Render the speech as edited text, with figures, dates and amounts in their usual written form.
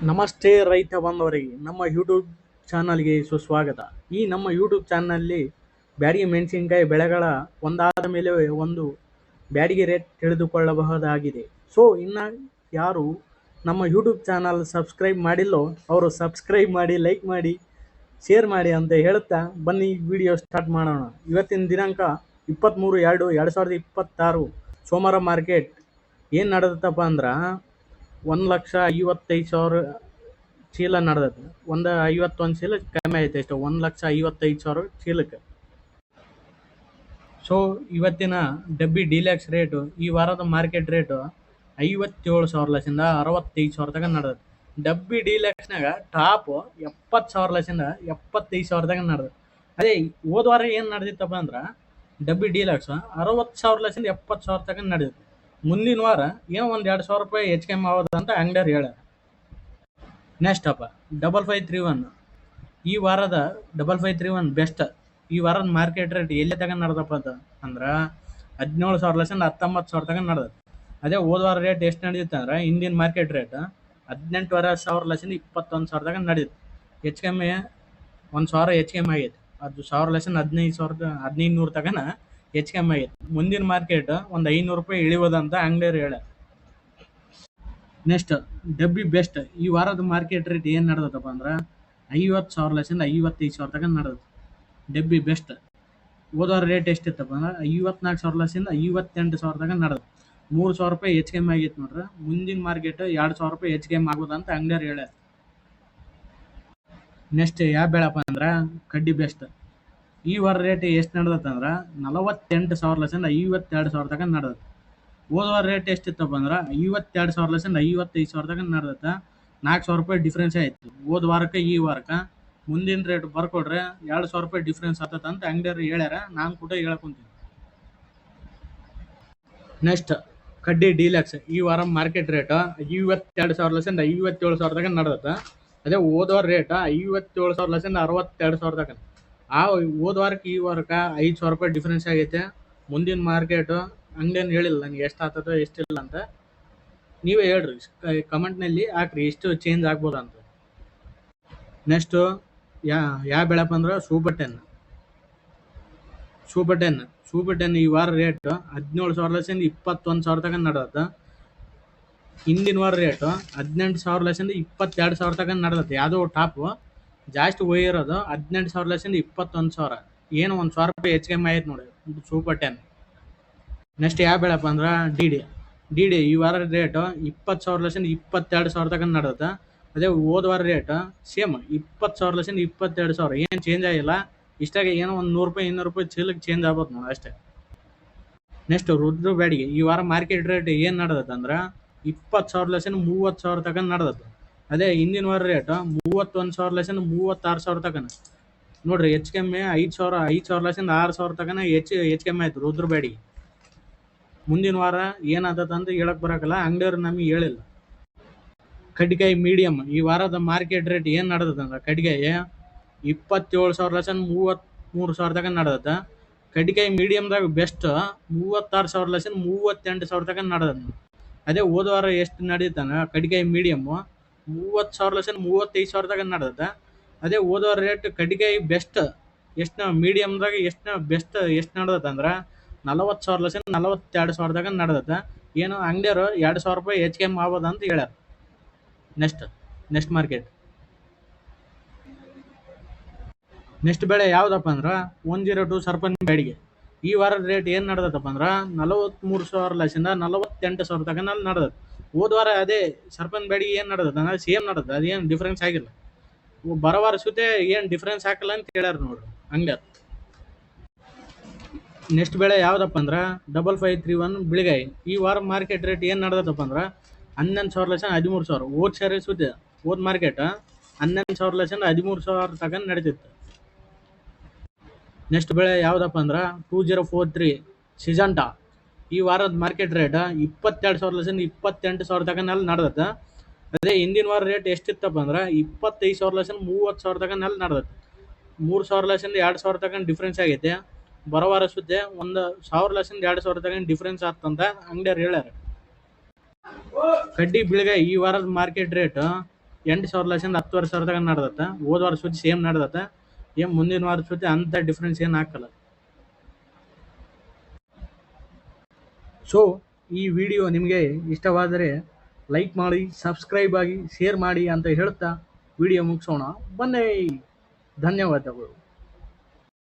ನಮಸ್ತೆ ರೈತ ಬಾಂಧವರಿಗೆ ನಮ್ಮ ಯೂಟ್ಯೂಬ್ ಚಾನಲ್ಗೆ ಸುಸ್ವಾಗತ. ಈ ನಮ್ಮ ಯೂಟ್ಯೂಬ್ ಚಾನಲ್ನಲ್ಲಿ ಬ್ಯಾಡಗಿ ಮೆಣಸಿನಕಾಯಿ ಬೆಳೆಗಳ ಒಂದಾದ ಮೇಲೆ ಒಂದು ಬ್ಯಾಡಗಿ ರೇಟ್ ತಿಳಿದುಕೊಳ್ಳಬಹುದಾಗಿದೆ. ಸೊ ಇನ್ನು ಯಾರು ನಮ್ಮ ಯೂಟ್ಯೂಬ್ ಚಾನಲ್ ಸಬ್ಸ್ಕ್ರೈಬ್ ಮಾಡಿಲ್ಲೋ ಅವರು ಸಬ್ಸ್ಕ್ರೈಬ್ ಮಾಡಿ, ಲೈಕ್ ಮಾಡಿ, ಶೇರ್ ಮಾಡಿ ಅಂತ ಹೇಳುತ್ತಾ ಬನ್ನಿ ವಿಡಿಯೋ ಸ್ಟಾರ್ಟ್ ಮಾಡೋಣ. ಇವತ್ತಿನ ದಿನಾಂಕ 23/2/2026 ಸೋಮವಾರ ಮಾರ್ಕೆಟ್ ಏನು ನಡೆದತ್ತಪ್ಪ ಅಂದ್ರೆ 1,55,000 ಚೀಲ ನಡೆದೈತೆ. 51 ಚೀಲ ಕಮ್ಮಿ ಐತೆ ಅಷ್ಟು, 1,55,000 ಚೀಲಕ್ಕೆ. ಸೊ ಇವತ್ತಿನ ಡಬ್ಬಿ ಡಿಲ್ಯಾಕ್ಸ್ ರೇಟು, ಈ ವಾರದ ಮಾರ್ಕೆಟ್ ರೇಟು 57,000 ಲಕ್ಷದಿಂದ 65,000 ತನಕ ನಡೆದೈತೆ. ಡಬ್ಬಿ ಡಿಲ್ಯಾಕ್ಸ್ನಾಗ ಟಾಪ್ 70,000 ಲಕ್ಷದಿಂದ 75,000 ತನಕ ನಡೆದೈತೆ. ಅದೇ ಹೋದ ವಾರ ಏನು ನಡೆದಿತ್ತಪ್ಪ ಅಂದ್ರೆ ಡಬ್ಬಿ ಡಿಲ್ಯಾಕ್ಸ್ 60,000 ಲಕ್ಷದಿಂದ 70,000 ತನಕ ನಡೆದೈತೆ. ಮುಂದಿನ ವಾರ ಏನೋ ಒಂದು 2,000 ರೂಪಾಯಿ ಹೆಚ್ಚು ಕಮ್ಮಿ ಆಗೋದು ಅಂತ ಅಂಗಡಿಯವ್ರು ಹೇಳ್ಯಾರ. ನೆಕ್ಸ್ಟ್ ಅಪ್ಪ 5531, ಈ ವಾರದ 5531 ಬೆಸ್ಟ್. ಈ ವಾರದ ಮಾರ್ಕೆಟ್ ರೇಟ್ ಎಲ್ಲಿ ತನಕ ನಡೆದಪ್ಪ ಅಂದ್ರೆ 17,000 ಲಕ್ಷದಿಂದ 19,000 ತನಕ ನಡೆದೈತೆ. ಅದೇ ಹೋದ ವಾರ ರೇಟ್ ಎಷ್ಟು ನಡೆದಿತ್ತು ಅಂದ್ರೆ ಇಂಡಿಯನ್ ಮಾರ್ಕೆಟ್ ರೇಟ್ 18,500 ಲಕ್ಷದಿಂದ 21,000 ತನಕ ನಡೆದಿತ್ತು. ಹೆಚ್ಚು ಕಮ್ಮಿ 1,000 ಹೆಚ್ಚು ಕಮ್ಮಿ ಆಗೈತೆ. ಅದು 1,000 ಲಕ್ಷದಿಂದ 15,100 ತನಕ ಹೆಚ್ಚು ಕಮ್ಮಿ ಆಗೈತೆ. ಮುಂದಿನ ಮಾರ್ಕೆಟ್ ಒಂದು 500 ರೂಪಾಯಿ ಇಳಿಯೋದಂತ ಅಂಗಡಿಯವ್ರು ಹೇಳ್ಯಾರ. ನೆಕ್ಸ್ಟ್ ಡಬ್ಬಿ ಬೆಸ್ಟ್, ಈ ವಾರದ ಮಾರ್ಕೆಟ್ ರೇಟ್ ಏನು ನಡೆದತ್ತಪ್ಪ ಅಂದ್ರೆ 50,000 ಲಕ್ಷದಿಂದ 55,000 ತನಕ ನಡೆದೈತೆ. ಡಬ್ಬಿ ಬೆಸ್ಟ್ ಹೋದ ವಾರ ರೇಟ್ ಎಷ್ಟಿತ್ತಪ್ಪ ಅಂದ್ರೆ 54,000 ಲಕ್ಷದಿಂದ 58,000 ತನಕ ನಡೆದೈತೆ. 3,000 ರೂಪಾಯಿ ಹೆಚ್ಚು ಕಮ್ಮಿ ಆಗೈತೆ ನೋಡ್ರಿ. ಮುಂದಿನ ಮಾರ್ಕೆಟ್ 2,000 ರೂಪಾಯಿ ಹೆಚ್ಚು ಕಮ್ಮಿ ಆಗೋದಂತ ಅಂಗಡಿಯವ್ರು ಹೇಳ್ಯಾರ. ನೆಕ್ಸ್ಟ್ ಯಾವ ಬೆಳಪ್ಪ ಅಂದ್ರೆ ಕಡ್ಡಿ ಬೆಸ್ಟ್, ಈ ವಾರ ರೇಟ್ ಎಷ್ಟು ನಡೆದತ್ತಂದ್ರೆ 48,000 ಲಕ್ಷದಿಂದ 52,000 ತನಕ ನಡೆದೈತೆ. ಹೋದ ವಾರ ರೇಟ್ ಎಷ್ಟಿತ್ತಪ್ಪ ಅಂದ್ರೆ 52,000 ಲಕ್ಷದಿಂದ 55,000 ತನಕ ನಡೆದೈತೆ. 4,000 ರೂಪಾಯಿ ಡಿಫ್ರೆನ್ಸ್ ಆಯ್ತು ಹೋದ ವಾರಕ್ಕೆ ಈ ವಾರಕ್ಕೆ. ಮುಂದಿನ ರೇಟ್ ಬರ್ಕೊಡ್ರೆ 2,000 ರೂಪಾಯಿ ಡಿಫ್ರೆನ್ಸ್ ಆಗ್ತದೆ ಅಂತ ಅಂಗಡಿಯವ್ರು ಹೇಳ್ಯಾರ. ನಾನು ಕೂಡ ಹೇಳಕೊಂತೀನಿ. ನೆಕ್ಸ್ಟ್ ಕಡ್ಡಿ ಡಿಲಕ್ಸ್, ಈ ವಾರ ಮಾರ್ಕೆಟ್ ರೇಟ್ 52,000 ಲಕ್ಷದಿಂದ 57,000 ತನಕ ನಡೆದೈತೆ. ಅದೇ ಹೋದ ವಾರ ರೇಟ್ 57,000 ಲಕ್ಷದಿಂದ 62,000 ತನಕ. ಆ ಹೋದ ವಾರಕ್ಕೆ ಈ ವಾರಕ್ಕೆ 5,000 ರೂಪಾಯಿ ಡಿಫ್ರೆನ್ಸ್ ಆಗೈತೆ. ಮುಂದಿನ ಮಾರ್ಕೆಟು ಅಂಗಡಿಯನ್ನು ಹೇಳಿಲ್ಲ ನನಗೆ ಎಷ್ಟು ಆಗ್ತದೋ ಎಷ್ಟಿಲ್ಲ ಅಂತ. ನೀವೇ ಹೇಳ್ರಿ, ಕಮೆಂಟ್ನಲ್ಲಿ ಹಾಕ್ರಿ ಎಷ್ಟು ಚೇಂಜ್ ಆಗ್ಬೋದು ಅಂತ. ನೆಕ್ಸ್ಟು ಯಾವ ಬೆಳಪ್ಪ ಅಂದ್ರೆ ಸೂಪರ್ 10 ಈ ವಾರ ರೇಟ್ 17,000 ಲಕ್ಷದಿಂದ 21,000 ತನಕ ನಡೆದತ್ತೆ. ಹಿಂದಿನ ವಾರ ರೇಟು 18,000 ಲಕ್ಷದಿಂದ 22,000 ತನಕ ನಡೆದತ್ತೆ. ಯಾವುದೋ ಟಾಪು ಜಾಸ್ತಿ ಹೋಗಿರೋದು 18,000 ಲಕ್ಷದಿಂದ 21,000, ಏನು 1,000 ರೂಪಾಯಿ ಹೆಚ್ಚು ಕಮ್ಮಿ ಆಯ್ತು ನೋಡಿ ಸೂಪರ್ 10. ನೆಕ್ಸ್ಟ್ ಯಾವ ಬೆಳಪ್ಪ ಅಂದ್ರೆ ಡಿ ಡಿ ಈ ವಾರ ರೇಟು 20,000 ಲಕ್ಷದಿಂದ 22,000 ತನಕ ನಡೆದತ್ತೆ. ಅದೇ ಹೋದ ವಾರ ರೇಟ್ ಸೇಮ್ 20,000 ಲಕ್ಷದಿಂದ 22,000, ಏನು ಚೇಂಜ್ ಆಗಿಲ್ಲ. ಇಷ್ಟಾಗ ಏನೋ ಒಂದು 100 ರೂಪಾಯಿ 200 ರೂಪಾಯಿ ಚೀಲಕ್ಕೆ ಚೇಂಜ್ ಆಗ್ಬೋದು ನೋಡಿ ಅಷ್ಟೇ. ನೆಕ್ಸ್ಟ್ ರುದ್ರ ಬ್ಯಾಡಿಗೆ, ಈ ವಾರ ಮಾರ್ಕೆಟ್ ರೇಟ್ ಏನು ನಡೆದತ್ತೆ ಅಂದ್ರೆ 20,000 ಲಕ್ಷದಿಂದ 30,000 ತನಕ ನಡೆದತ್ತೆ. ಅದೇ ಹಿಂದಿನ ವಾರ ರೇಟ್ 31,000 ಲಕ್ಷದಿಂದ 36,000 ತನಕ ನೋಡ್ರಿ. ಹೆಚ್ಚು ಕಮ್ಮಿ 5,000 ಲಕ್ಷದಿಂದ 6,000 ತನಕ ಹೆಚ್ಚು ಕಮ್ಮಿ ಆಯ್ತು ರುದ್ರ ಬ್ಯಾಡಿಗೆ. ಮುಂದಿನ ವಾರ ಏನಾದತ್ತ ಅಂತ ಹೇಳಕ್ ಬರಕಲ್ಲ, ಅಂಗಡಿಯವ್ರು ನಮಗೆ ಹೇಳಿಲ್ಲ. ಕಡ್ಡಿಕಾಯಿ ಮೀಡಿಯಮ್, ಈ ವಾರದ ಮಾರ್ಕೆಟ್ ರೇಟ್ ಏನು ನಡೆದತ್ತೆ ಅಂದ್ರೆ ಕಡ್ಡಿಕಾಯಿ 27,000 ಲಕ್ಷದಿಂದ 33,000 ತನಕ ನಡೆದತ್ತೆ. ಕಡ್ಡಿಕಾಯಿ ಮೀಡಿಯಮ್ದಾಗ ಬೆಸ್ಟ್ 36,000 ಲಕ್ಷದಿಂದ 38,000 ತನಕ ನಡೆದತ್ತೆ. ಅದೇ ಹೋದ ವಾರ ಎಷ್ಟು ನಡೀತಾನೆ ಕಡ್ಡಿಕಾಯಿ ಮೀಡಿಯಮ್ಮು 30,000 ಲಕ್ಷದಿಂದ 35,000 ತನಕ ನಡೆದತ್ತೆ. ಅದೇ ಹೋದ ವಾರ ರೇಟ್ ಕಡ್ಡಿಕಾಯಿ ಬೆಸ್ಟ್ ಎಷ್ಟು ಮೀಡಿಯಮ್ದಾಗ ಬೆಸ್ಟ್ ಎಷ್ಟು ನಡೆದತ್ತೆ ಅಂದ್ರೆ 40,000 ಲಕ್ಷದಿಂದ 42,000 ತನಕ ನಡೆದತ್ತೆ. ಏನು ಅಂಗಡಿಯವರು 2,000 ರೂಪಾಯಿ ಹೆಚ್ಚು ಕಮ್ಮಿ ಆಗ್ಬೋದು ಅಂತ ಹೇಳ್ಯಾರ. ನೆಕ್ಸ್ಟ್ ಮಾರ್ಕೆಟ್ ನೆಕ್ಸ್ಟ್ ಬೆಳೆ ಯಾವುದಪ್ಪ ಅಂದ್ರೆ 102 ಸರ್ಪನ್ ಬ್ಯಾಡಿಗೆ, ಈ ವಾರದ ರೇಟ್ ಏನು ನಡೆದತ್ತಪ್ಪ ಅಂದ್ರೆ 43,000 ಲಕ್ಷದಿಂದ 48,000 ತನಕ ನಡೆದತ್ತೆ. ಹೋದ ವಾರ ಅದೇ ಸರ್ಪನ್ ಬ್ಯಾಡಿಗೆ ಏನು ನಡೆದತ್ತೆ ಅಂದ್ರೆ ಸೇಮ್ ನಡೆದತ್ತೆ, ಅದೇನು ಡಿಫ್ರೆನ್ಸ್ ಆಗಿಲ್ಲ. ಬರೋ ವಾರ ಸುತ್ತೆ ಏನು ಡಿಫ್ರೆನ್ಸ್ ಹಾಕಲ್ಲ ಅಂತ ಹೇಳ್ಯಾರ ನೋಡ್ರಿ ಅಂಗಡಿಯವ್ರು. ನೆಕ್ಸ್ಟ್ ಬೆಳೆ ಯಾವುದಪ್ಪ ಅಂದ್ರೆ 5531 ಬಿಳಿಗಾಯಿ, ಈ ವಾರ ಮಾರ್ಕೆಟ್ ರೇಟ್ ಏನು ನಡೆದತ್ತಪ್ಪ ಅಂದ್ರೆ 11,000 ಲಕ್ಷದಿಂದ 13,000. ಹೋದ ಸಾರಿ ಸುತ್ತೆ ಹೋದ ಮಾರ್ಕೆಟ್ 11,000 ಲಕ್ಷದಿಂದ 13,000 ತನಕ ನಡೀತಿತ್ತು. ನೆಕ್ಸ್ಟ್ ಬೆಳೆ ಯಾವುದಪ್ಪ ಅಂದ್ರೆ 2043 ಸಿಜಂಟಾ, ಈ ವಾರದ ಮಾರ್ಕೆಟ್ ರೇಟ್ 22,000 ಲಕ್ಷದಿಂದ 28,000 ತನಕ ನಡೆದತ್ತೆ. ಅದೇ ಹಿಂದಿನ ವಾರ ರೇಟ್ ಎಷ್ಟಿತ್ತಪ್ಪ ಅಂದ್ರೆ 25,000 ಲಕ್ಷದಿಂದ 30,000 ತನಕ ನಡೆದತ್ತೆ. 3,000 ಲಕ್ಷದಿಂದ 2,000 ತನಕ ಡಿಫ್ರೆನ್ಸ್ ಆಗೈತೆ. ಬರೋ ವಾರ ಸುತ್ತೆ 1,000 ಲಕ್ಷದಿಂದ 2,000 ತನಕ ಡಿಫ್ರೆನ್ಸ್ ಆಗ್ತಂತ ಅಂಗಡಿಯವ್ರು ಹೇಳ್ಯಾರ. ಕಡ್ಡಿ ಬಿಳಿಗಾಯಿ, ಈ ವಾರದ ಮಾರ್ಕೆಟ್ ರೇಟ್ ಎಂಟು ಲಕ್ಷದಿಂದ 10,000 ತನಕ ನಡೆದತ್ತ. ಹೋದ ವಾರ ಸುದ್ದಿ ಸೇಮ್ ನಡೆದತ್ತ. ಏನ್ ಮುಂದಿನ ವಾರ ಸುದ್ದಿ ಅಂತ ಡಿಫ್ರೆನ್ಸ್ ಏನು ಹಾಕಲ್ಲ. ಸೊ ಈ ವಿಡಿಯೋ ನಿಮಗೆ ಇಷ್ಟವಾದರೆ ಲೈಕ್ ಮಾಡಿ, ಸಬ್ಸ್ಕ್ರೈಬ್ ಆಗಿ, ಶೇರ್ ಮಾಡಿ ಅಂತ ಹೇಳ್ತಾ ವಿಡಿಯೋ ಮುಗಿಸೋಣ. ಬನ್ನಿ, ಧನ್ಯವಾದಗಳು.